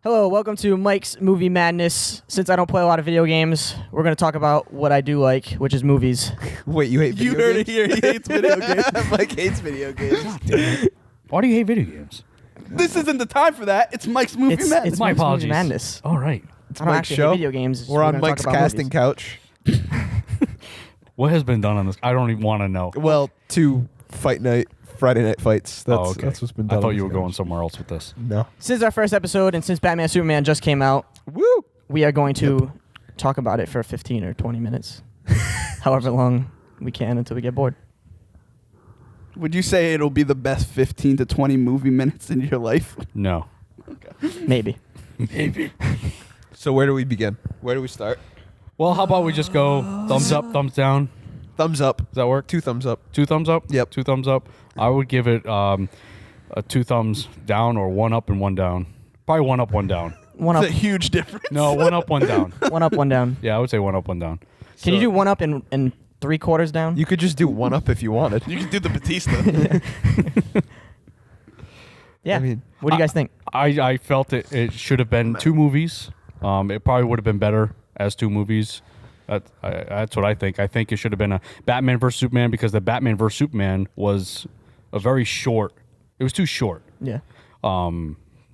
Hello, welcome to Mike's Movie Madness. Since I don't play a lot of video games, we're going to talk about what I do like, which is movies. Wait, you hate video games? You heard it here. He hates video games. Mike hates video games. God damn it. Why do you hate video games? This isn't the time for that. It's Mike's Movie Madness. It's My Mike's Movie apologies. Madness. All right. I don't Mike's actually show. hate video games. It's just We're on gonna talk Mike's about casting movies. couch. What has been done on this? I don't even want to know. Well, 2 Friday night fights. That's okay. that's what's been done. I thought on you this were going couch. somewhere else with this. No. Since our first episode and since Batman Superman just came out, Woo! we are going to talk about it for 15 or 20 minutes. However long we can until we get bored. Would you say it'll be the best 15 to 20 movie minutes in your life? No. Maybe. Maybe. So where do we begin? Where do we start? Well, how about we just go thumbs up, thumbs down? Thumbs up. Does that work? 2 thumbs up. 2 thumbs up? Yep. 2 thumbs up. I would give it a 2 thumbs down or 1 up and 1 down. Probably 1 up, 1 down. One up, It's a huge difference. No, 1 up, 1 down. 1 up, 1 down. Yeah, I would say 1 up, 1 down. Can you do 1 up and 3/4 down? You could just do 1 up if you wanted. You can do the Batista. Yeah. I mean, what do you guys think? I felt it should have been 2 movies. It probably would have been better as 2 movies. That's what I think. I think it should have been a Batman vs. Superman because the Batman vs. Superman was a very short. It was too short. Yeah.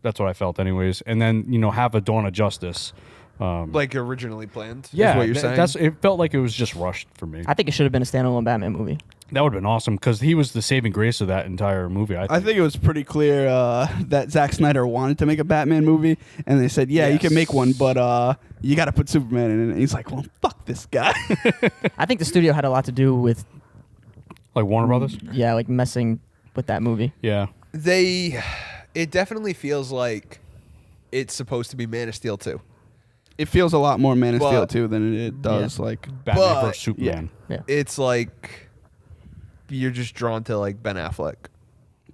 That's what I felt anyways. And then, have a Dawn of Justice. like originally planned. Yeah, is what you're saying. it felt like it was just rushed for me. I think it should have been a standalone Batman movie. That would have been awesome because he was the saving grace of that entire movie. I think it was pretty clear that Zack Snyder wanted to make a Batman movie, and they said, yeah, you can make one, but you got to put Superman in it. And he's like, well, fuck this guy. I think the studio had a lot to do with, like Warner Brothers. yeah, like messing with that movie. Yeah. It definitely feels like it's supposed to be Man of Steel 2. It feels a lot more Man of Steel But- 2 than it does, Yeah. like... Batman But- vs. Superman. Yeah. It's like you're just drawn to like Ben Affleck.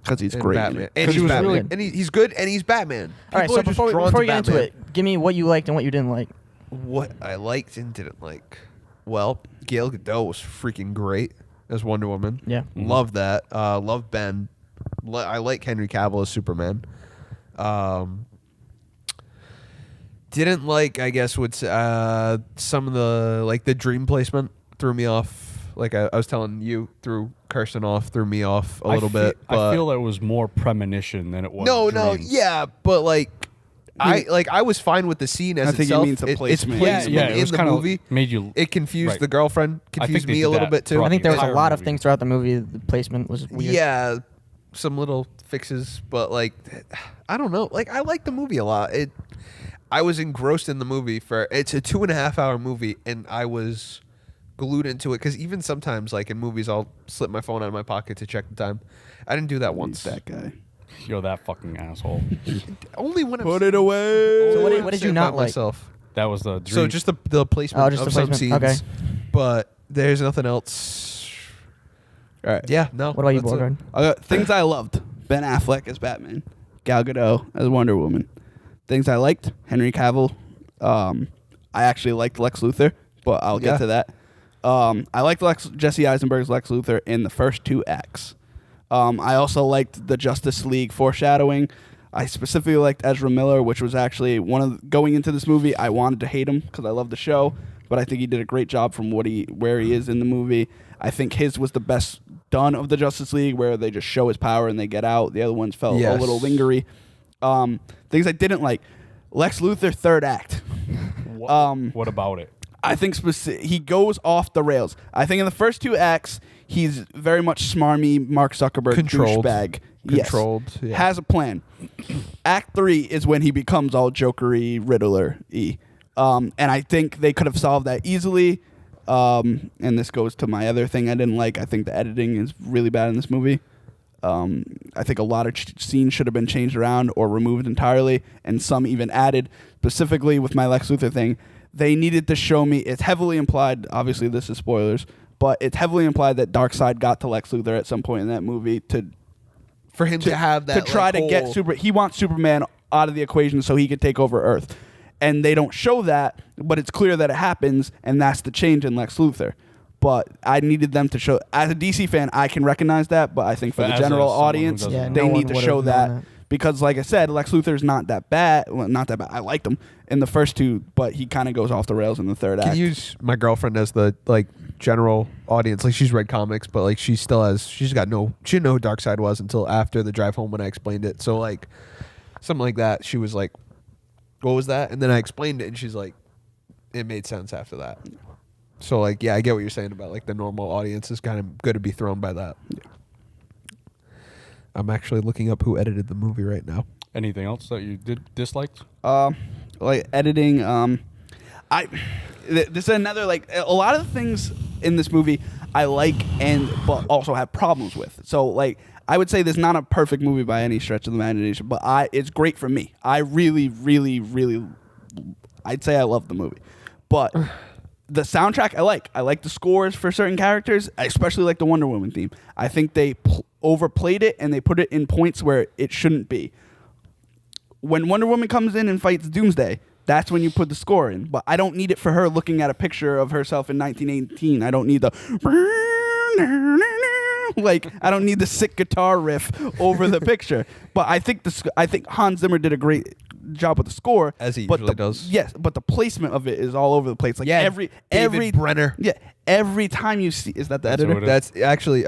Because he's And great. Batman. Because And he he's was Batman. really- And he's good and he's Batman. All right, People so are just before drawn we to get into Batman. it, give me what you liked and what you didn't like. What I liked and didn't like. Well, Gal Gadot was freaking great as Wonder Woman. Yeah. Mhm. Love that. Love Ben. I like Henry Cavill as Superman. Didn't like, I guess, some of the dream placement threw me off. Like I was telling you, Kirsten threw me off a little bit. I But feel it was more premonition than it was. no, dreams. yeah, but I was fine with the scene as I think he itself. means the It's placement. placement Yeah, it in was the kinda movie. made you. It confused Right. the girlfriend. I Confused think they me a did little that bit too. throughout I think there was a entire lot of movie. things throughout the movie. The placement was weird. Yeah, some little fixes, but I don't know. Like I like the movie a lot. I was engrossed in the movie it's a 2.5 hour movie, and I was glued into it because even sometimes, like in movies, I'll slip my phone out of my pocket to check the time. I didn't do that once. That guy. You're that fucking asshole. Only when I'm Put it away. So what only did when I'm you sitting not by like? myself. That was the dream. So just the placement Oh, just of the some placement. scenes. Okay. But there's nothing else. All right. Yeah, no. What about you, that's it. Borgard? Things I loved. Ben Affleck as Batman. Gal Gadot as Wonder Woman. Things I liked. Henry Cavill. I actually liked Lex Luthor, but I'll get Yeah. to that. I liked Jesse Eisenberg's Lex Luthor in the first 2 acts. I also liked the Justice League foreshadowing. I specifically liked Ezra Miller, which was actually going into this movie, I wanted to hate him because I love the show, but I think he did a great job from where he is in the movie. I think his was the best done of the Justice League, where they just show his power and they get out. The other ones felt a little lingery. Things I didn't like. Lex Luthor, 3rd act. What about it? I think he goes off the rails. I think in the first 2 acts, he's very much smarmy Mark Zuckerberg Controlled. douchebag. Controlled, Yes. yeah. Has a plan. Act 3 is when he becomes all jokery, Riddler-y. And I think they could have solved that easily. And this goes to my other thing I didn't like. I think the editing is really bad in this movie. I think a lot of scenes should have been changed around or removed entirely, and some even added. Specifically with my Lex Luthor thing, they needed to show me. It's heavily implied. Obviously, this is spoilers, but it's heavily implied that Darkseid got to Lex Luthor at some point in that movie For him to have that to try to get whole- He wants Superman out of the equation so he could take over Earth, and they don't show that, but it's clear that it happens, and that's the change in Lex Luthor. But I needed them to show. As a DC fan, I can recognize that, but I think for But the as general someone who audience, doesn't Yeah, they no need one to would've show known that, that. because, like I said, Lex Luthor's not that bad. Well, not that bad. I liked him in the first two, but he kind of goes off the rails in the third act. Can you use my girlfriend as the general audience? Like, she's read comics, but like she didn't know who Darkseid was until after the drive home when I explained it. So like something like that, she was like, "What was that?" And then I explained it, and she's like, "It made sense after that." So like, yeah, I get what you're saying about like the normal audience is kind of good to be thrown by that. Yeah. I'm actually looking up who edited the movie right now. Anything else that you disliked? Like editing. This is another, like, a lot of the things in this movie I like but also have problems with. So like, I would say this is not a perfect movie by any stretch of the imagination, but it's great for me. I really, really, really, I'd say I love the movie, but the soundtrack I like. I like the scores for certain characters. I especially like the Wonder Woman theme. I think they overplayed it and they put it in points where it shouldn't be. When Wonder Woman comes in and fights Doomsday, that's when you put the score in. But I don't need it for her looking at a picture of herself in 1918. I don't need the like, I don't need the sick guitar riff over the picture. But I think Hans Zimmer did a great job with the score, as he usually does. Yes, but the placement of it is all over the place. Like, Yeah, every Brenner. Yeah, every time you see, is that the editor? That's actually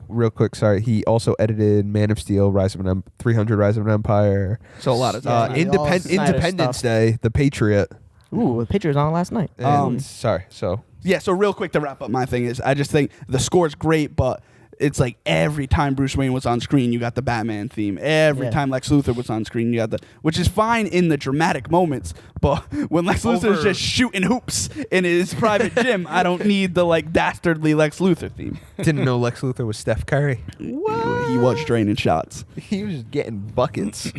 real quick. Sorry, he also edited Man of Steel, 300, Rise of an Empire. So a lot of Yeah, Independence stuff. Day, The Patriot. Ooh, the picture was on last night. And, sorry, so Yeah, so real quick to wrap up my thing is, I just think the score's great, but it's like every time Bruce Wayne was on screen, you got the Batman theme. Every time Lex Luthor was on screen, you got which is fine in the dramatic moments, but when Lex Luthor's just shooting hoops in his private gym, I don't need the like dastardly Lex Luthor theme. didn't know Lex Luthor was Steph Curry. He was draining shots. He was getting buckets.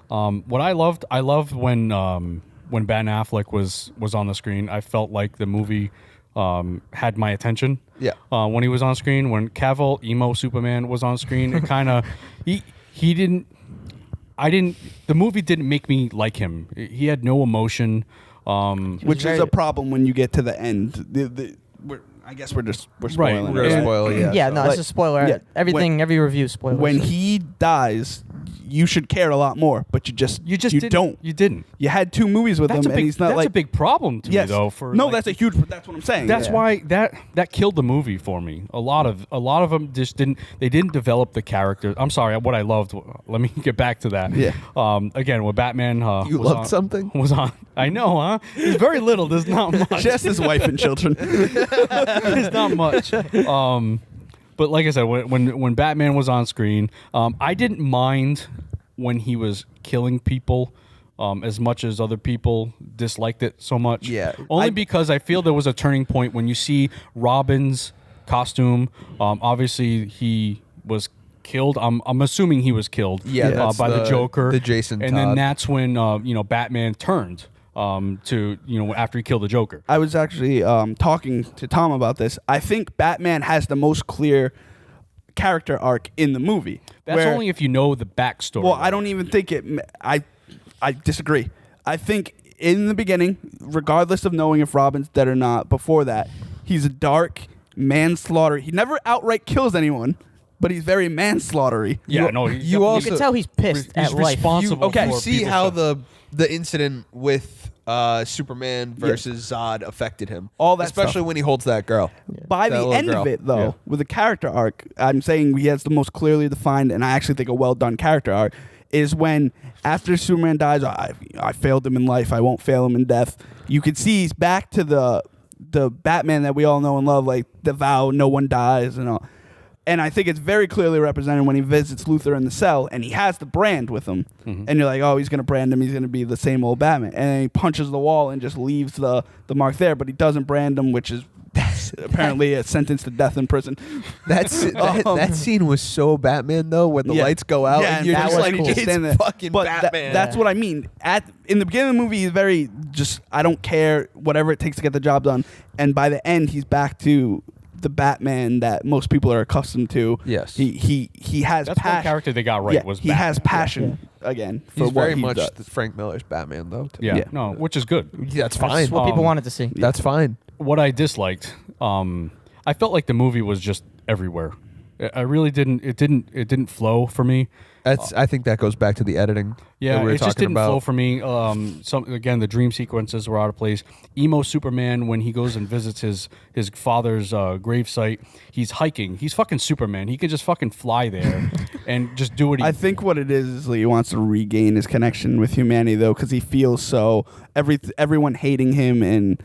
What I loved when Ben Affleck was on the screen. I felt like the movie had my attention. Yeah. When he was on screen, when Cavill emo Superman was on screen, it kind of he didn't. The movie didn't make me like him. He had no emotion. Which is a problem when you get to the end. I guess we're spoiling. Right. it, We're right? spoiling, yeah. Yeah, no, Like, it's a spoiler. yeah, Everything, every review spoilers. When he dies, you should care a lot more, but you don't. You didn't. You had 2 movies with him, and he's not that's a big problem to me, though. That's a huge. That's what I'm saying. That's why that killed the movie for me. A lot of them just didn't. They didn't develop the character. I'm sorry. What I loved. Let me get back to that. Yeah. Again, with Batman. You loved something? Was on. I know, huh? There's very little. There's not much. Just his wife and children. There's not much. But like I said, when Batman was on screen, I didn't mind when he was killing people as much as other people disliked it so much. Yeah. Only because I feel there was a turning point when you see Robin's costume. Obviously, he was killed. I'm assuming he was killed. Yeah, that's by the Joker, the Jason and then Todd. that's when Batman turned to after he killed the Joker. I was actually talking to Tom about this. I think Batman has the most clear character arc in the movie. That's only if you know the backstory. Well, I don't even think it. I disagree. I think in the beginning, regardless of knowing if Robin's dead or not, before that, he's a dark manslaughter. He never outright kills anyone, but he's very manslaughtery. Yeah, no. you can tell he's pissed he's at life. responsible. You for see people's how stuff. the incident with Superman versus Zod affected him. All that especially stuff. when he holds that girl. By That the little end girl. of it, though, Yeah. with the character arc, I'm saying he has the most clearly defined, and I actually think a well-done character arc, is when after Superman dies, I failed him in life, I won't fail him in death. You can see he's back to the Batman that we all know and love, like the vow, no one dies, and all. And I think it's very clearly represented when he visits Luthor in the cell, and he has the brand with him. Mm-hmm. And you're like, oh, he's going to brand him. He's going to be the same old Batman. And then he punches the wall and just leaves the mark there, but he doesn't brand him, which is apparently a sentence to death in prison. That scene was so Batman though, where the lights go out and you're that just was like, cool. it's stand there. fucking But Batman. that's what I mean. In the beginning of the movie, he's very just, I don't care, whatever it takes to get the job done. And by the end, he's back to the Batman that most people are accustomed to. Yes. He has That's one passion. character they got right. Yeah, was he Batman. has passion again for He's what very he much does. Frank Miller's Batman though. Yeah, Yeah. no, which is good. That's fine. That's what people wanted to see. That's fine. What I disliked, I felt like the movie was just everywhere. I really didn't. It didn't flow for me. I think that goes back to the editing. Yeah, that we were it just talking didn't about. flow for me. Again, the dream sequences were out of place. Emo Superman, when he goes and visits his father's gravesite, he's hiking. He's fucking Superman. He can just fucking fly there and just do what he. I think what it is he wants to regain his connection with humanity, though, because he feels so everyone hating him and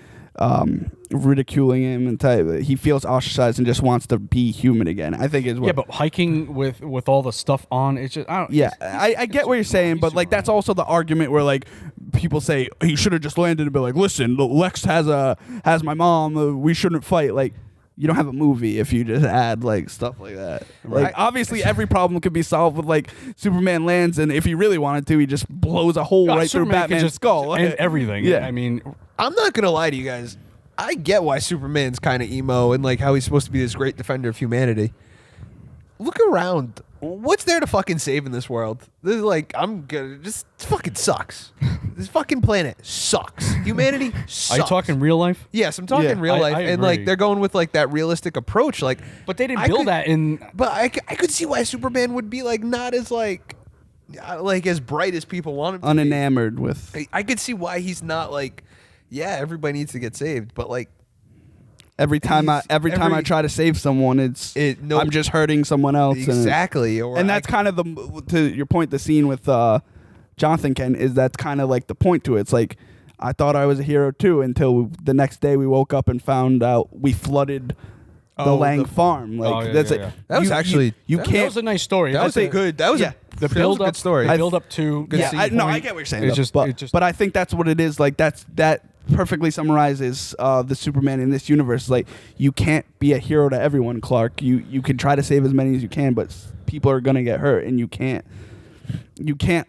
ridiculing him and he feels ostracized and just wants to be human again. I think is what. Yeah, but hiking with all the stuff on, it's just I don't. Yeah, I get what you're saying, but like that's also the argument where like people say he should have just landed and be like, listen, Lex has my mom, we shouldn't fight. Like, you don't have a movie if you just add like stuff like that. Like obviously every problem could be solved with like Superman lands, and if he really wanted to, he just blows a hole right Superman through could Batman's just skull and everything. Yeah. I mean, I'm not gonna lie to you guys. I get why Superman's kind of emo and like how he's supposed to be this great defender of humanity. Look around. What's there to fucking save in this world? This is like just fucking sucks. This fucking planet sucks. Humanity sucks. are you talking real life? Yes, I'm talking Yeah. real life, I and like agree. they're going with like that realistic approach. Like, But they didn't I build could- that in. But I could see why Superman would be like not as like as bright as people want him to be. unenamored with. I could see why he's not like, yeah, everybody needs to get saved, but like Every time I every- try to save someone, I'm just hurting someone else. exactly. And that's kind of to your point. The scene with Jonathan Kent is that's kind of like the point to it. It's like I thought I was a hero too until the next day we woke up and found out we flooded the Lang farm. Like yeah, that's yeah, it. yeah. That was actually- you that That can't. was a nice story. that was say- a good. That was yeah. a the that build was a up good story. The build up to Good Yeah, scene. I get what you're saying. It's though, just- but I think that's what it is. Like that perfectly summarizes the Superman in this universe. Like you can't be a hero to everyone, Clark. You can try to save as many as you can, but people are gonna get hurt, and you can't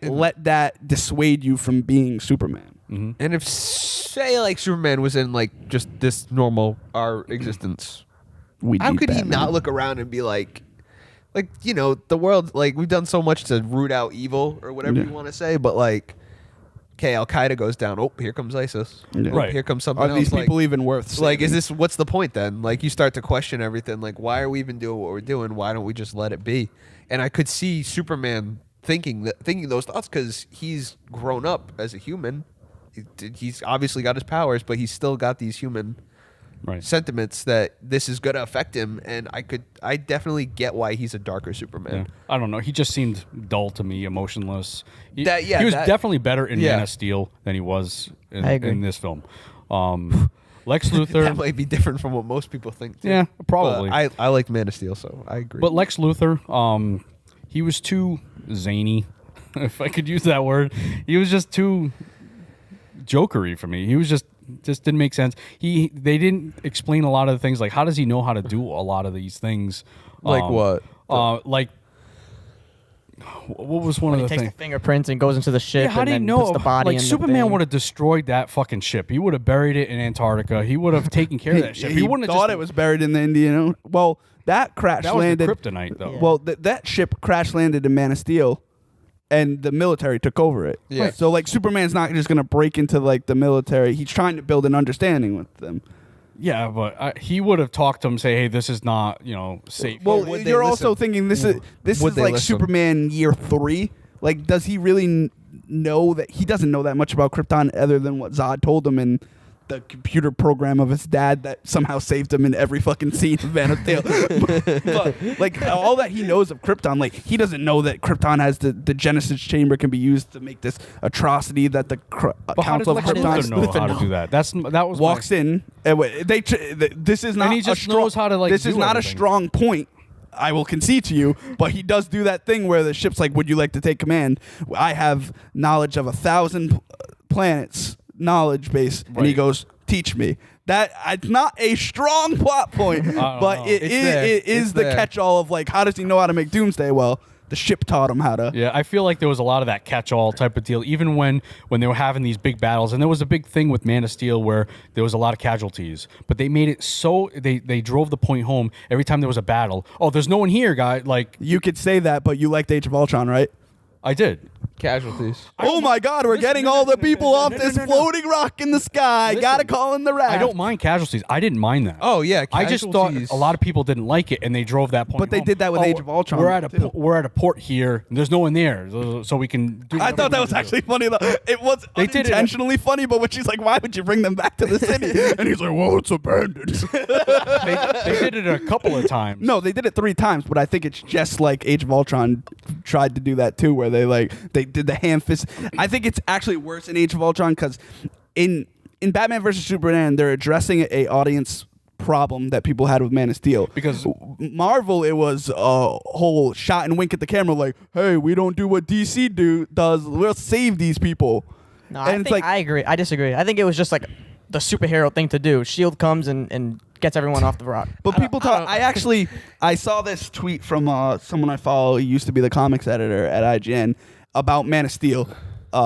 let that dissuade you from being Superman. Mm-hmm. And if say like Superman was in like just this normal our existence, how could he not look around and be like the world, like we've done so much to root out evil or whatever Yeah. you want to say, but like, okay, Al Qaeda goes down. Oh, here comes ISIS. Yeah. Oh, Right. here comes something Are else. these like, people even worth? like, is saving? this what's the point then? Like, you start to question everything. Like, why are we even doing what we're doing? Why don't we just let it be? And I could see Superman thinking those thoughts because he's grown up as a human. He's obviously got his powers, but he's still got these human right. sentiments that this is going to affect him. And I definitely get why he's a darker Superman. Yeah. I don't know. He just seemed dull to me, emotionless. He That- yeah, he was that- definitely better in yeah. Man of Steel than he was I agree. in this film. Lex That Luthor. might be different from what most people think. Too. Yeah, probably. But I like Man of Steel, so I agree. But Lex Luthor, he was too zany, if I could use that word. He was just too jokery for me. He was just didn't make sense. They didn't explain a lot of the things. Like, how does he know how to do a lot of these things? Like what? Like, what was one When of he the takes things? the fingerprints and goes into the ship. Yeah, how and do you then know? puts the body Like in the Superman thing. would have destroyed that fucking ship. He would have buried it in Antarctica. He would have taken care of that ship. He wouldn't have thought just, it was buried in the Indian. Well, that crash that was landed. the kryptonite, though. Yeah. Well, that ship crash landed in Man of Steel, and the military took over it. Yeah. Right. So like Superman's not just gonna break into like the military. He's trying to build an understanding with them. Yeah, but he would have talked to him, say, "Hey, this is not, safe." Well, would they you're also listen? thinking this Would is they like listen? Superman year 3. Like, does he really know that he doesn't know that much about Krypton other than what Zod told him in the computer program of his dad that somehow saved him in every fucking scene of Man of Steel. but like all that he knows of Krypton, like he doesn't know that Krypton has the Genesis chamber can be used to make this atrocity that the But how does Council of Lex Krypton Luthor know how to do that? That was walks in. And this is not he a just strong, knows how to, like, this is do not everything. a strong point. I will concede to you, but he does do that thing where the ship's like, "Would you like to take command? I have knowledge of 1,000 planets, knowledge base," and he Right. goes, "Teach me." That it's not a strong plot point, but know. it It's there. is It's the there. catch-all of like, how does he know how to make Doomsday? Well, the ship taught him how to. Yeah, I feel like there was a lot of that catch-all type of deal, even when they were having these big battles. And there was a big thing with Man of Steel where there was a lot of casualties, but they made it so they drove the point home every time there was a battle. Oh, there's no one here, guy. Like, You could say that, but you liked Age of Ultron, right? I did. Casualties. Oh my God, we're getting all the people off this floating rock in the sky. Listen, Gotta call in the raft. I don't mind casualties. I didn't mind that. Oh yeah, I just thought Casualties. a lot of people didn't like it, and they drove that point. But they home. did that with Age of Ultron, We're at a too. we're at a port here. And there's no one there, so we can. Do I whatever thought that we was want to actually funny though. It was They did it- unintentionally funny, but when she's like, "Why would you bring them back to the city?" and he's like, "Well, it's abandoned." do. They did it a couple of times. No, they did it 3 times, but I think it's just like Age of Ultron tried to do that too, where they did the hand fist. I think it's actually worse in Age of Ultron because in Batman versus Superman, they're addressing a audience problem that people had with Man of Steel. Because Marvel, it was a whole shot and wink at the camera, like, "Hey, we don't do what DC does. We'll save these people." No, And I it's think like- I agree. I disagree. I think it was just like the superhero thing to do. Shield comes and gets everyone off the rock. But people talk. I saw this tweet from someone I follow. He used to be the comics editor at IGN about Man of Steel,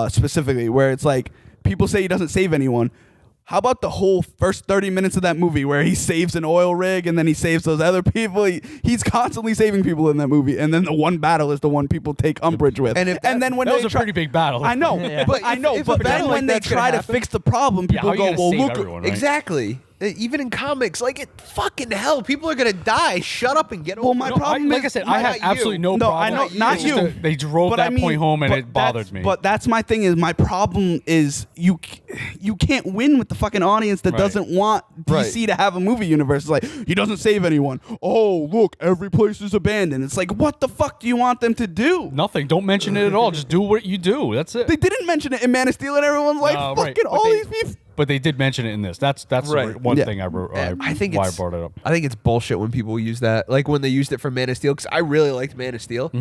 specifically, where it's like people say he doesn't save anyone. How about the whole first 30 minutes of that movie where he saves an oil rig and then he saves those other people? He's constantly saving people in that movie, and then the one battle is the one people take umbrage with. And if that- then when that they was a pretty big battle. I know, Yeah. but if a then battle when like they that's gonna try to happen- fix the problem, Yeah, people how are you go, gonna "Well, save look." everyone, right? Exactly. Even in comics, like it fucking hell, people are gonna die. Shut up and get over. Well, my it. No, problem like is- I said, not I had you. absolutely no No, problem. I know, not It's just you. that they drove But that I mean, point home, and but it bothered me. But that's my thing. Is my problem is you can't win with the fucking audience that Right. doesn't want DC to have a movie universe. It's like, he doesn't save anyone. Oh, look, every place is abandoned. It's like, what the fuck do you want them to do? Nothing. Don't mention it at all. Just do what you do. That's it. They didn't mention it in Man of Steel, and everyone's like, No, fucking right. But all they- these people. But they did mention it in this. That's Right. one Yeah. thing I think why I it's brought it up. I think it's bullshit when people use that. Like when they used it for Man of Steel, because I really liked Man of Steel,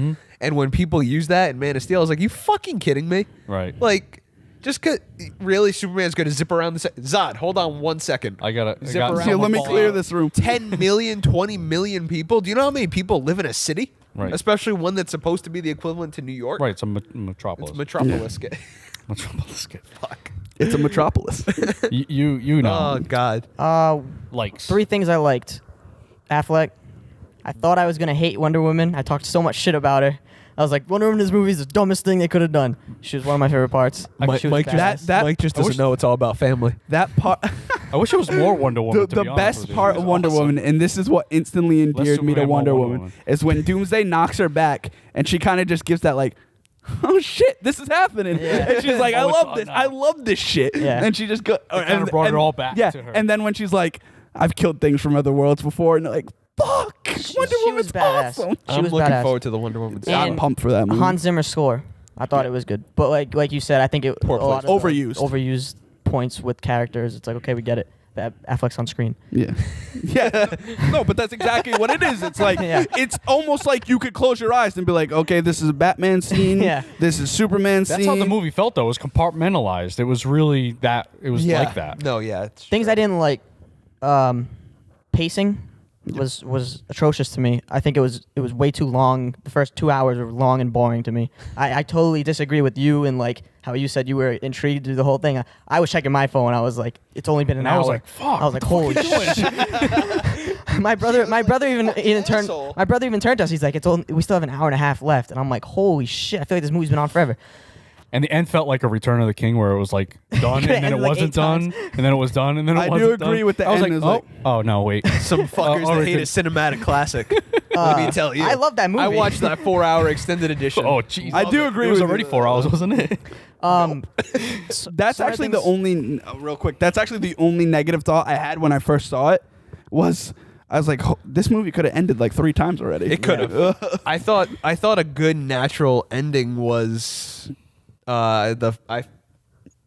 and when people use that in Man of Steel, I was like, "You fucking kidding me?" Right. Like, just cause really Superman's going to zip around the Zod. Hold on 1 second. I got Zip around Here, let me the clear ball. this room. 10 million, 20 million people. Do you know how many people live in a city? Right. Especially one that's supposed to be the equivalent to New York. Right. It's a metropolis. It's Metropolis. metropolis. Fuck. It's a metropolis. You know. Oh God. Likes. 3 things I liked. Affleck. I thought I was gonna hate Wonder Woman. I talked so much shit about her. I was like, Wonder Woman in this movie is the dumbest thing they could have done. She was one of my favorite parts. She was badass. that- Mike just I doesn't wish- know it's all about family. That part. I wish it was more Wonder Woman. The, to the be honest best with you. part It of was Wonder awesome. Woman, and this is what instantly endeared me to Superman, Wonder more Woman, Wonder Woman. is when Doomsday knocks her back, and she kind of just gives that like, "Oh shit, this is happening," Yeah. and she's like, "I Oh, it's love on this. now. I love this shit." Yeah. And she just go. kinda brought it all back Yeah, to her. and then when she's like, "I've killed things from other worlds before," and they're like, "Fuck, Wonder she Woman's was badass. awesome." She I'm was looking badass. forward to the Wonder Woman. And- I'm pumped for that movie. Hans Zimmer's score. I thought it was good, but like you said, I think it Poor a lot of Overused. overused points with characters. It's like, okay, we get it. Affleck's on screen. Yeah. Yeah. No, but that's exactly what it is. It's like, Yeah. it's almost like you could close your eyes and be like, okay, this is a Batman scene. Yeah. This is Superman scene. That's how the movie felt, though. It was compartmentalized. It was really that. It was Yeah. like that. No, yeah. It's Things true. I didn't like. Pacing was atrocious to me. I think it was way too long. The first 2 hours were long and boring to me. I totally disagree with you and like how you said you were intrigued through the whole thing. I was checking my phone. I was like, it's only been an And hour. I was like, fuck. I was like, holy shit. my brother even asshole. turned to us. He's like, we still have an hour and a half left, and I'm like, holy shit. I feel like this movie's been on forever. And the end felt like a Return of the King, where it was like done, and then it ended like wasn't 8 times. done, and then it was done, and then it I do wasn't done. agree with the I was end like, is oh, like- oh no, wait. Some fuckers that hate a good. cinematic classic. Let me tell you. I love that movie. I watched that 4-hour extended edition. Oh, jeez. I do agree It was with already you. 4 hours, wasn't it? That's some of actually the the only, real quick, that's actually the only negative thought I had when I first saw it was, I was like, this movie could have ended like 3 times already. It could have. I thought a good natural ending was I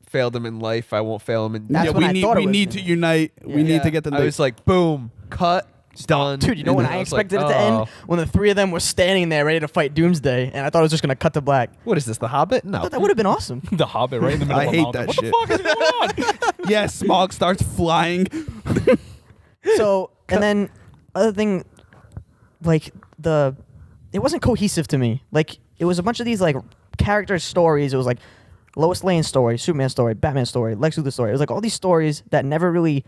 failed him in life. I won't fail him in That's Yeah, when we I need, thought it we was need gonna to unite. We Yeah. need to get the. I was like, boom, cut, done. Dude, you know when And I was like, expected it to end? oh. When the 3 of them were standing there ready to fight Doomsday, and I thought it was just going to cut to black. What is this, The Hobbit? I No. thought that would have been awesome. The Hobbit right in the middle I of a hate mountain. that What shit. the fuck is going on? yeah, Smog starts flying. So, and then other thing, like it wasn't cohesive to me. Like it was a bunch of these like character stories. It was like Lois Lane story, Superman story, Batman story, Lex Luthor story. It was like all these stories that never really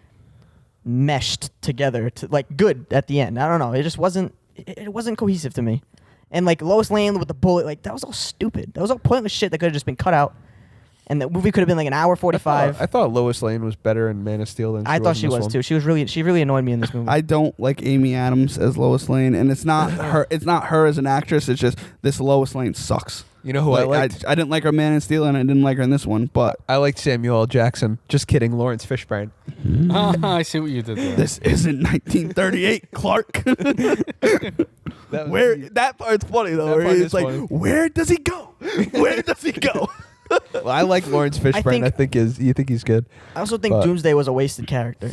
meshed together to like good at the end. I don't know. It just wasn't. It wasn't cohesive to me. And like Lois Lane with the bullet, like that was all stupid. That was all pointless shit that could have just been cut out. And the movie could have been like an hour 45. I thought Lois Lane was better in Man of Steel than I thought she was too. She really annoyed me in this movie. I don't like Amy Adams as Lois Lane, and it's not her. It's not her as an actress. It's just this Lois Lane sucks. You know who I Like, liked? I didn't like her Man of Steel, and I didn't like her in this one. But I liked Samuel L. Jackson. Just kidding, Lawrence Fishburne. I see what you did there. this isn't 1938, Clark. Where that part's funny though. That Where part he's is like, funny. where does he go? Where does he go? Well, I like Lawrence Fishburne. You think he's good? I also think But- Doomsday was a wasted character.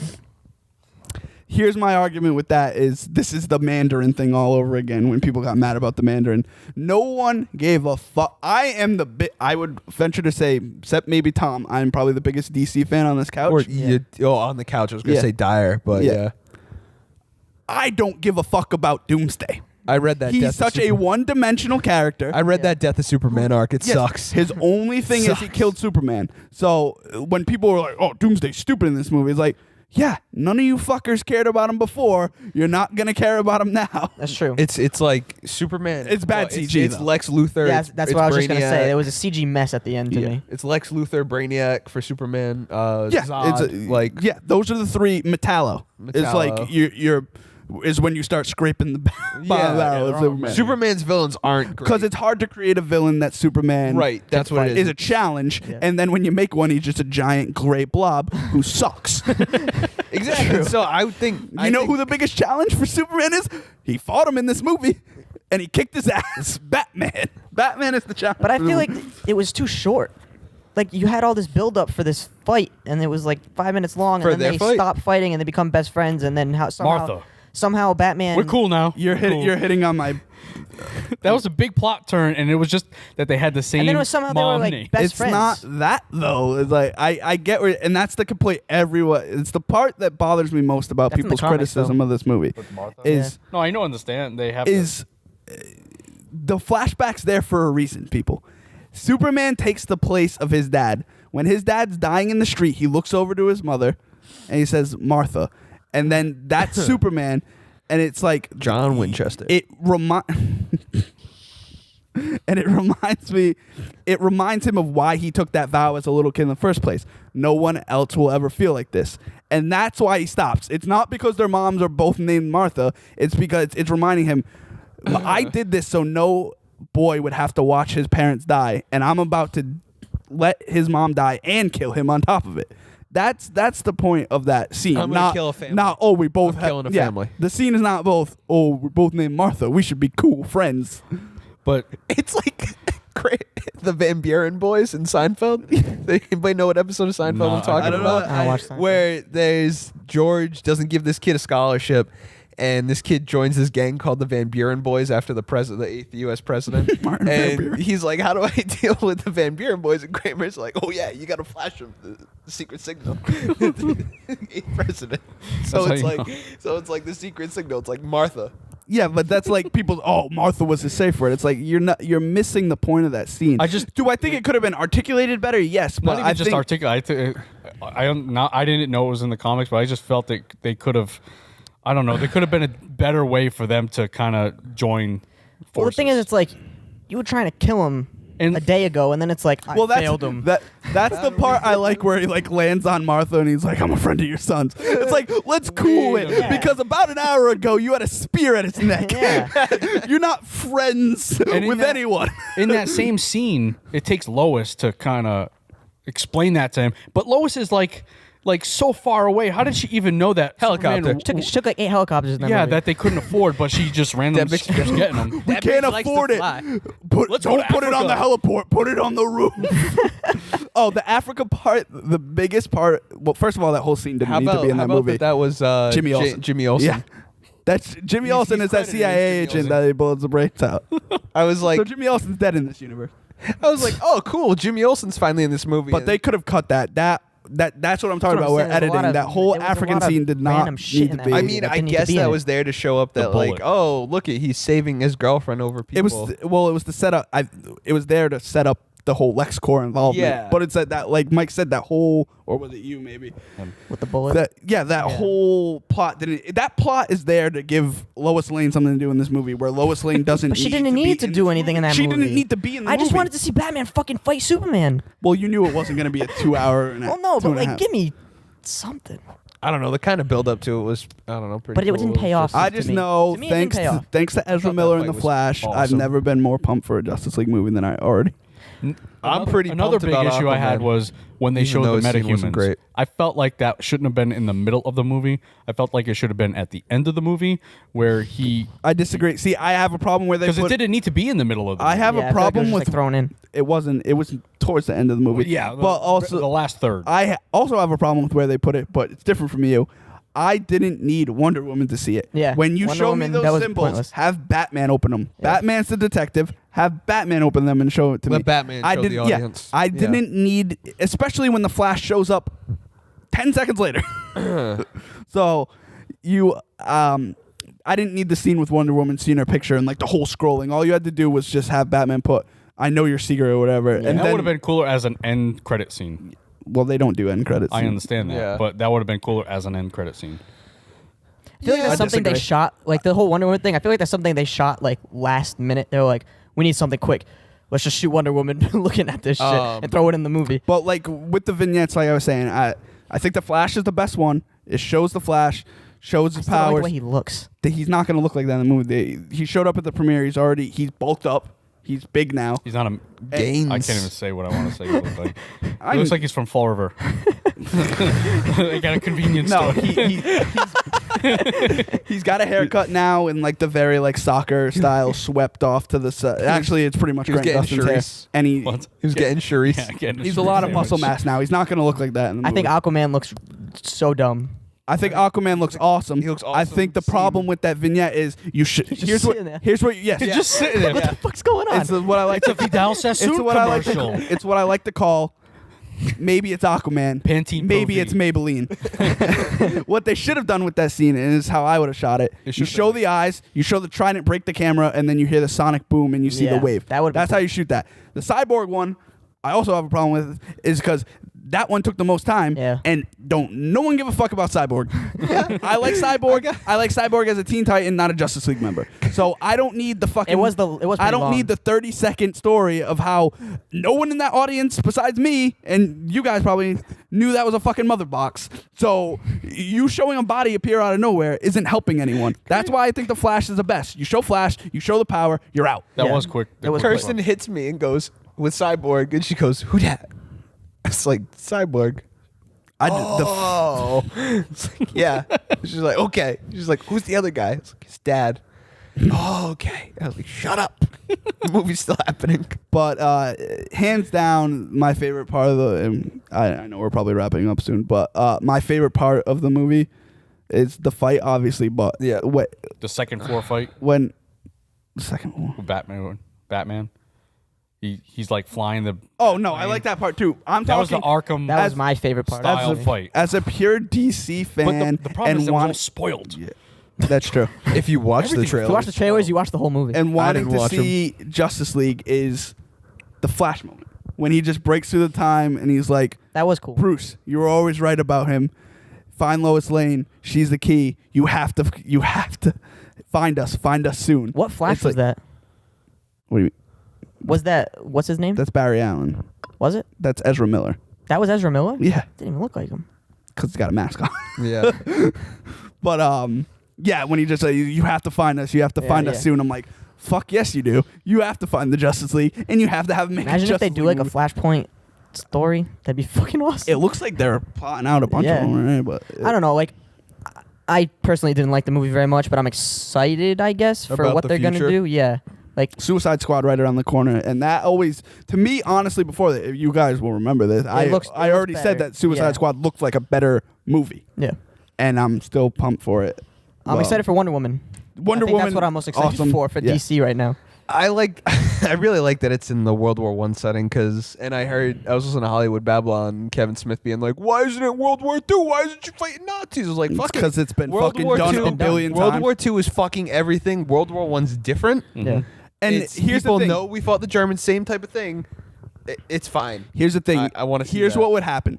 Here's my argument with that is this is the Mandarin thing all over again when people got mad about the Mandarin. No one gave a fuck. I would venture to say, except maybe Tom, I'm probably the biggest DC fan on this couch. Or on the couch. I was gonna Yeah. say Dyer, but yeah. I don't give a fuck about Doomsday. I read that. He's Death of such a Superman. one-dimensional character. I read that Death of Superman arc. It Yes, sucks. His only thing is he Sucks. killed Superman. So when people were like, "Oh, Doomsday's stupid in this movie," it's like, yeah, none of you fuckers cared about him before. You're not gonna care about him now. That's true. It's like Superman. It's bad CG, It's though. Lex Luthor. yeah, it's- that's it's what I was just gonna say. Brainiac. There was a CG mess at the end to Yeah. me. It's Lex Luthor, Brainiac for Superman. Yeah, Zod, yeah. Those are the three. Metallo. It's like Metallo. you're is when you start scraping the bottom barrel of Superman. Superman's villains aren't great. Because it's hard to create a villain that's Superman. Right, that's what it Is is. a challenge, Yeah. and then when you make one, he's just a giant gray blob who sucks. exactly. So I would think You know who the biggest challenge for Superman is? He fought him in this movie, and he kicked his ass. Batman. Batman is the challenge. But I feel like it was too short. Like you had all this build up for this fight, and it was like 5 minutes long, For and then their they fight? stop fighting and they become best friends, and then Martha. somehow Batman. We're cool now. you're We're cool. hitting on my. That was a big plot turn, and it was just that they had the same And then it was somehow they were mom like name. best It's friends. not that though. It's like I get where, and that's the complaint. Everyone. It's the part that bothers me most about That's in the people's comics, criticism though. of this movie. Is No, I know, understand. They have is the flashbacks there for a reason, people. Superman takes the place of his dad. When his dad's dying in the street, he looks over to his mother and he says, Martha. And then that's Superman. And it's like John Winchester. it reminds him of why he took that vow as a little kid in the first place. No one else will ever feel like this. And that's why he stops. It's not because their moms are both named Martha. It's because it's reminding him, I did this so no boy would have to watch his parents die, and I'm about to let his mom die and kill him on top of it. That's the point of that scene. I'm gonna not kill a family. Not we both I'm killing a yeah, family. The scene is not both. We're both named Martha. We should be cool friends. but It's like the Van Buren boys in Seinfeld. Anybody know what episode of Seinfeld No, I'm talking I don't know. about? I watched that. Where there's George doesn't give this kid a scholarship, and this kid joins this gang called the Van Buren Boys after the 8th U.S. president. Martin Van and Buren. he's like, "How do I deal with the Van Buren Boys?" And Kramer's like, "Oh yeah, you got to flash him the secret signal." 8th president. So That's it's how you like, know. so it's like the secret signal. It's like Martha. Yeah, but that's like people. Oh, Martha was a safe word. It's like you're missing the point of that scene. Do I think it could have been articulated better? Yes, but not even I just think articulate. I didn't know it was in the comics, but I just felt that they could have. I don't know. There could have been a better way for them to kind of join forces. Well, the thing is, it's like you were trying to kill him And- a day ago, and then it's like I failed him. That's the part I like where he like lands on Martha and he's like, "I'm a friend of your son's." It's like, let's cool it Yeah. because about an hour ago you had a spear at its neck. Yeah. You're not friends And in with that- anyone. in that same scene, it takes Lois to kind of explain that to him. But Lois is like so far away. How did she even know that Helicopter. Superman She took like 8 helicopters in that yeah, movie. that they couldn't afford, but she just randomly That bitch- keeps getting them. We That can't bitch likes to afford it. fly. Let's go Don't to put it on the Africa. heliport. Put it on the roof. Oh, the Africa part, the biggest part. Well, first of all, that whole scene didn't How need about, to be in how that about movie. that was Jimmy Olsen. Jimmy Olsen. Yeah, that's Jimmy Olsen he's is that credited as CIA Jimmy agent Olsen. that he bullets the brains out. I was like, So Jimmy Olsen's dead in this universe. I was like, oh, cool. Jimmy Olsen's finally in this movie. But they could have cut that. That's what I'm talking That's about. what Where I'm saying. There's a lot editing of- that whole there was a African lot of scene did not random shit need in to that be. I movie mean, that I didn't need to guess be in that it. was there to show up that bullet. like, oh, look, he's saving his girlfriend over people. It was the setup. It was there to set up the whole LexCorp involvement. Yeah. But it's that like Mike said, that whole, or was it you maybe? With the bullet. That whole plot that plot is there to give Lois Lane something to do in this movie, where Lois Lane doesn't. But she didn't need to do anything in that She movie. didn't need to be in the movie. I just wanted to see Batman fucking fight Superman. Well, you knew it wasn't going to be a 2 hour. And Well, no, but like, half. give me something. I don't know. The kind of build up to it was, I don't know, pretty But it cool. didn't pay off. I to just me. know, To me, it didn't pay off. thanks to Ezra that Miller in fight The was Flash, I've awesome. never been more pumped for a Justice League movie than I already. I'm pretty Another pumped big about issue I had Aquaman. was when they Even showed though the his scene wasn't metahumans. great. I felt like that shouldn't have been in the middle of the movie. I felt like it should have been at the end of the movie where he, I disagree. See, I have a problem where they because it put. didn't need to be in the middle of the movie. I have Yeah, a I feel like it problem was just, with like, thrown in. It wasn't. It was towards the end of the movie. Yeah, but also the last third. I also have a problem with where they put it, but it's different from you. I didn't need Wonder Woman to see it. Yeah, When you Wonder show Woman, me that those was symbols, pointless. have Batman open them. Yeah. Batman's the detective. Have Batman open them and show it to Let me. Batman I show didn't, the yeah, audience. I Yeah. didn't need, especially when the Flash shows up 10 seconds later. So I didn't need the scene with Wonder Woman seeing her picture and like the whole scrolling. All you had to do was just have Batman put, "I know your secret" or whatever. and And that then, would have been cooler as an end credit scene. well, they don't do end credits. I understand that, Yeah. but that would have been cooler as an end credit scene. I feel like I that's something they disagree. shot, like the whole Wonder Woman thing. I feel like that's something they shot like last minute. They were like, we need something quick. Let's just shoot Wonder Woman looking at this shit and throw it in the movie. But like with the vignettes, like I was saying, I think the Flash is the best one. It shows the Flash, shows his I still don't like powers. the way he looks. He's not going to look like that in the movie. He showed up at the premiere. He's bulked up. He's big now. He's not a. Gains. I can't even say what I want to say. He looks like, I'm- he looks like he's from Fall River. They got a convenience No, store. he's got a haircut now in like the very like soccer style, swept off to the side. Actually, it's pretty much he was Grant getting Gustin's hair. Charisse. And What? He was getting Charisse. Yeah, getting he's a lot of sandwich. muscle mass now. He's not going to look like that in the I movie. think Aquaman looks so dumb. I think Aquaman looks awesome. He looks I awesome. think the problem with that vignette is you should. just Here's what. sitting there. Here's what. Yes. He's just sitting there. What the fuck's going on? It's what I like. It's a Vidal Sassoon It's what I like. commercial. It's what I like to call. Maybe it's Aquaman. Pantene Maybe Pro it's V. Maybelline. What they should have done with that scene, and this is how I would have shot it. It You should've show been the eyes, you show the trident break the camera, and then you hear the sonic boom, and you see the Yeah, wave. that would've been That's how cool. you shoot that. The Cyborg one, I also have a problem with, is because that one took the most time, Yeah. and no one give a fuck about Cyborg. I like Cyborg. I like Cyborg as a Teen Titan, not a Justice League member. So I don't need the fucking. It was I pretty don't long. need the 30-second story of how no one in that audience besides me and you guys probably knew that was a fucking mother box. So you showing a body appear out of nowhere isn't helping anyone. That's why I think the Flash is the best. You show Flash, you show the power, you're out. That Yeah. was quick. It was quick. Kirsten hits me and goes with Cyborg, and she goes, "Who dat?" It's like Cyborg. Oh, It's like, yeah. She's like, okay. She's like, who's the other guy? It's like his dad. Oh, okay. I was like, shut up. The movie's still happening. But hands down, my favorite part of the. I know we're probably wrapping up soon, but my favorite part of the movie is the fight, obviously. But Yeah. The second floor fight when the second one. with Batman. He's like flying the. Oh no, I like that part too. I'm That was talking the Arkham. That was As- my favorite part. style actually. fight. as a pure DC fan. But the problem and is it was all want, spoiled. Yeah, that's true. If you watch the Everything- If trailer, you watch the trailers, you watch the whole movie. And wanting didn't to watch 'em. see Justice League is the Flash moment when he just breaks through the time and he's like, that was cool. Bruce, you were always right about him. Find Lois Lane. She's the key. You have to find us. Find us soon. What Flash It's was like- that? What do you mean? Was that what's his name? That's Barry Allen. Was it? That's Ezra Miller. That was Ezra Miller. Yeah, Didn't even look like him. because he's got a mask on. yeah. But yeah, when he just said, you have to find us. You have to Yeah, find yeah. us soon. I'm like, fuck yes, you do. You have to find the Justice League, and you have to have make. Imagine a if they Justice do League like a movie. Flashpoint story. That'd be fucking awesome. It looks like they're plotting out a bunch Yeah. of them, right? But I don't know. Like, I personally didn't like the movie very much, but I'm excited, I guess, for About what the they're gonna future? do. Yeah, like Suicide Squad right around the corner, and that always, to me, honestly, before that, you guys will remember this. I looks already said better. that Suicide Yeah. Squad looked like a better movie, yeah. and I'm still pumped for it. I'm Well, excited for Wonder Woman. Wonder I think Woman. That's what I'm most excited awesome. for Yeah. DC right now. I really like that it's in the World War I setting and I was listening to Hollywood Babylon and Kevin Smith being like, why isn't it World War II? Why isn't you fighting Nazis? I was like, It's fuck it. 'cause it's been World fucking War done II a billion World times. War II is fucking everything. World War I's different. Yeah. And It's- here's people the thing. know we fought the Germans, same type of thing. it's fine. Here's the thing. I want to see Here's that. what would happen.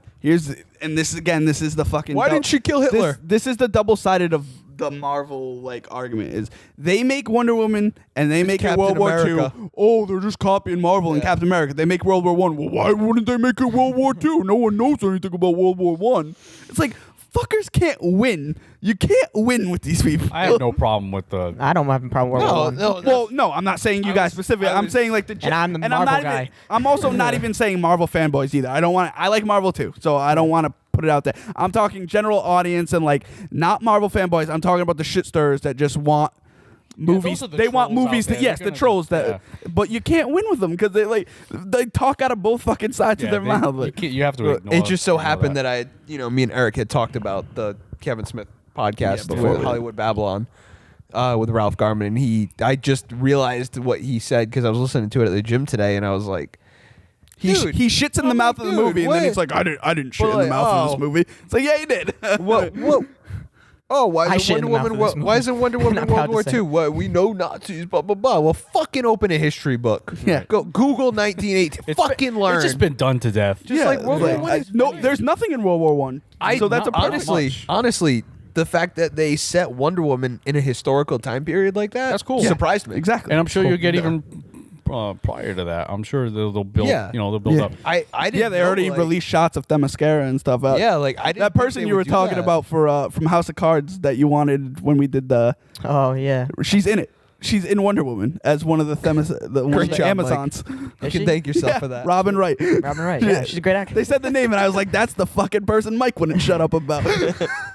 And this is the fucking. Why didn't she kill Hitler? This is the double sided of the Marvel like argument is they make Wonder Woman and they make it Captain World War America. II. Oh, they're just copying Marvel and Yeah. Captain America. They make World War One. Well, why wouldn't they make it World War II? No one knows anything about World War One. It's like fuckers can't win. You can't win with these people. I have no problem with the. I don't have a problem with World War No, One. no. Well, no, I'm not saying you guys specifically. I'm saying like the. And I'm the I'm Marvel not guy. Even, I'm also not even saying Marvel fanboys either. I don't want. I like Marvel too, so I don't want to put it out there. I'm talking general audience and like not Marvel fanboys. I'm talking about the shit stirrers that just want movies. those are the They want trolls out movies. there. Yes, They're the gonna trolls. be- That, but you can't win with them because they talk out of both fucking sides of their mouth. Like, you have to ignore. It just so ignore happened that. that me and Eric had talked about the Kevin Smith podcast before with we- Hollywood Babylon with Ralph Garman, and I just realized what he said because I was listening to it at the gym today, and I was like, he dude, shits in the I'm mouth like, of the dude, movie, and what? then he's like, I didn't shit in But the mouth of oh. this movie. It's like, yeah, you did. what? Oh, why I isn't shit in Wonder the mouth Woman? of this movie. Why isn't Wonder Woman I'm in proud World to War say. II? What, we know Nazis, blah blah blah. Well, fucking open a history book. Yeah. Go Google 1918. It's fucking been, learn. It's just been done to death. Just like World War One is no, there's nothing in World War One. So that's a not perfect. much. honestly, the fact that they set Wonder Woman in a historical time period like that, That's cool. Surprised me. Exactly. And I'm sure Cool. you'll get Yeah. even prior to that. I'm sure they'll build. Yeah. They'll build Yeah. up. I didn't. Yeah, they know, already like- released shots of Themyscira and stuff. Yeah, like I didn't. that think person they you were would do talking that. about for from House of Cards that you wanted when we did the. Oh yeah. She's in it. She's in Wonder Woman as one of the one of Great the job, Amazons. You Is can she? thank yourself Yeah, for that. Robin Wright. Robin Wright. Yeah, she's a great actress. They said the name and I was like, that's the fucking person Mike wouldn't shut up about.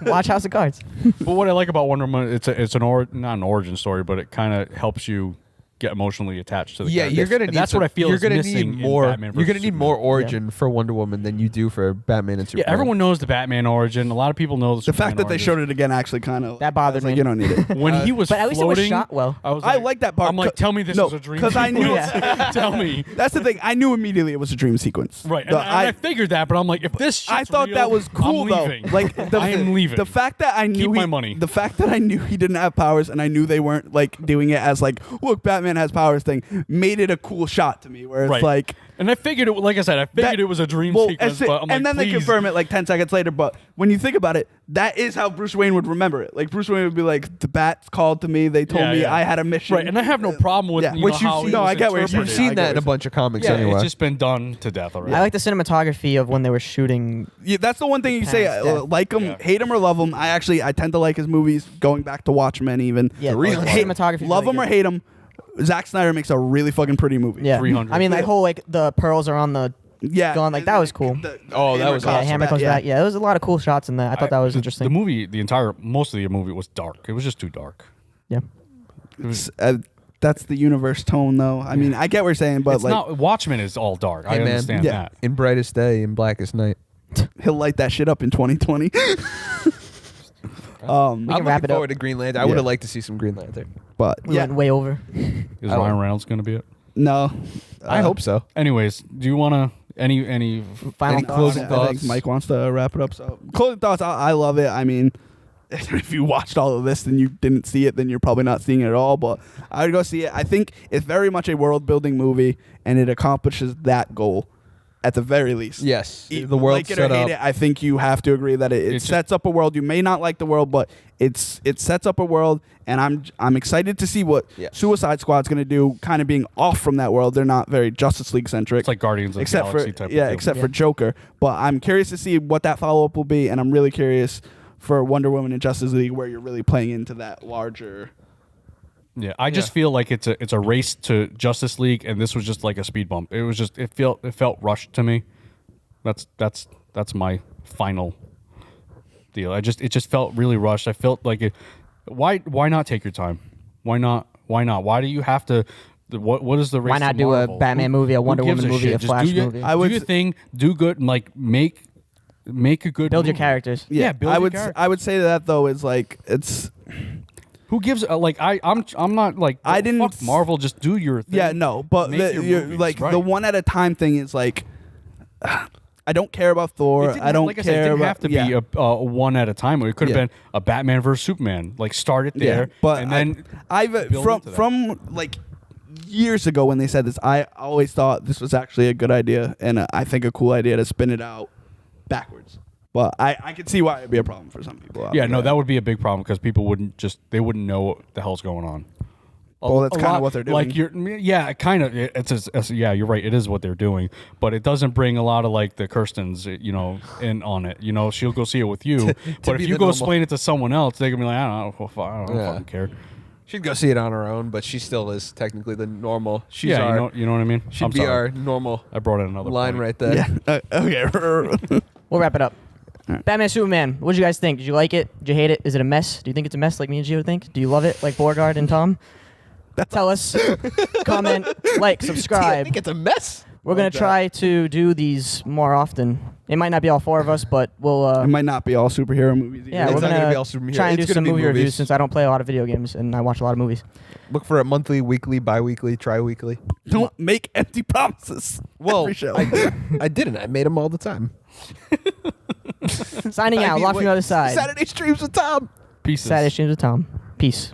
Watch House of Cards. But what I like about Wonder Woman, it's not an origin story, but it kind of helps you get emotionally attached to the Yeah, character. you're gonna And need. that's what I feel You're is gonna missing need in more. Batman You're gonna versus need Superman. more origin for Wonder Woman than you do for Batman and Yeah, Superman. everyone knows the Batman origin. A lot of people know The fact that they showed it again actually kind of That bothered like, me. you don't need it. when he was But at least it was floating, shot well. I was I like that part. I'm like, tell me this No, was a dream. 'cause I knew- sequence. Tell me. That's the thing. I knew immediately it was a dream sequence. Right, and I figured that, but I'm like, if this shit's I thought real, that was cool I'm though. leaving. Like I am leaving. The fact that I knew Keep my money. The fact that I knew he didn't have powers and I knew they weren't like doing it as like, look, Batman has powers thing, made it a cool shot to me. Where it's Right. like, and I figured it. Like I said, I figured it was a dream well, sequence. and But I'm like, then they please. confirm it like 10 seconds later. But when you think about it, that is how Bruce Wayne would remember it. Like Bruce Wayne would be like, the bats called to me. They told Yeah, me yeah. I had a mission. Right, and I have no problem with Yeah. you Which know, you've how seen- it no, was I get where you're interpreted. You've I seen get that what in a you're bunch of comics Yeah, anyway. it's just been done to death already. I like the cinematography of when they were shooting. Yeah, that's the one thing you say. Past, yeah. Like him, Yeah. hate him or love him. I tend to like his movies. Going back to Watchmen, even. Yeah, real the Hate- cinematography. love him or hate him. Zack Snyder makes a really fucking pretty movie. Yeah, 300. I mean, that whole like the pearls are on the yeah. gun, like that was cool. Oh, that hammer was comes Yeah, hammer back, comes back. Yeah, there was a lot of cool shots in that. I thought that was the interesting. movie, most of the movie was dark. It was just too dark. Yeah, That's the universe tone, though. I mean, I get what you're saying, but It's like not. Watchmen is all dark. I Hey, man. understand Yeah. that. In brightest day, in blackest night. he'll light that shit up in 2020. We I'm can wrap looking it up. forward to Green Lantern. I Yeah. would have liked to see some Green Lantern. But we yeah, went way over. Is I Ryan don't- Reynolds going to be it? no. I hope so. Anyways, do you want to any? Final Any thoughts? closing I thoughts? think Mike wants to wrap it up. So closing thoughts. I love it. I mean, if you watched all of this and you didn't see it, then you're probably not seeing it at all. But I would go see it. I think it's very much a world building movie, and it accomplishes that goal at the very least. Yes. The world like it set or hate up. it, I think you have to agree that it It's sets up a world. You may not like the world, but it sets up a world, and I'm excited to see what Yes. Suicide Squad's going to do. Kind of being off from that world, they're not very Justice League centric. It's like Guardians of the except Galaxy for type. yeah, of except Yeah. for Joker. But I'm curious to see what that follow up will be, and I'm really curious for Wonder Woman and Justice League, where you're really playing into that larger. Yeah, I just feel like it's a race to Justice League, and this was just like a speed bump. It was just it felt rushed to me. That's my final deal. It just felt really rushed. I felt like it. Why not take your time? Why not? Why do you have to? What is the race? Why not to do a Marvel? Batman movie, a Who Wonder gives Woman movie, shit? a Just Flash do your, movie? I would do your s- thing. Do good. And like make a good. Build your movie. characters. Yeah, build I your would character. I would say that though is like it's. Who gives like I'm not like I didn't fuck s- Marvel. Just do your thing. Yeah, no, but Make your you're, movies, like right. the one at a time thing is like. I don't care about Thor. It didn't- I don't like I care said, it didn't about have to yeah. be a one at a time. It could have Yeah. been a Batman versus Superman. Like start it there, but and then I've build from into that. from like years ago when they said this, I always thought this was actually a good idea, and I think a cool idea to spin it out backwards. But I can see why it'd be a problem for some people. Yeah, no, that would be a big problem because people wouldn't know what the hell's going on. Well, that's kind of what they're doing. Like kind of. Yeah, you're right. It is what they're doing, but it doesn't bring a lot of like the Kirstens, in on it. She'll go see it with you, but if you go explain it to someone else, they're gonna be like, I don't fucking care. She'd go see it on her own, but she still is technically the normal. She's our, you know what I mean. She'd I'm be sorry. our normal. I brought in another line point. right there. Yeah. Okay. We'll wrap it up. Batman Superman. What did you guys think? Did you like it? Did you hate it? Is it a mess? Do you think it's a mess like me and Gio think? Do you love it like Borgard and Tom? Tell us. Comment, like, I subscribe. think it's a mess. We're going to try to do these more often. It might not be all four of us, but we'll... it might not be all superhero movies. yeah, It's we're not gonna be going all to superhero. try and It's do gonna some be movie reviews movies. since I don't play a lot of video games and I watch a lot of movies. Look for it monthly, weekly, bi-weekly, tri-weekly. Don't make empty promises. Well, Every show. I didn't. I made them all the time. Signing out. Lock from the other side. Saturday streams with Tom. Pieces. Saturday streams with Tom. Peace.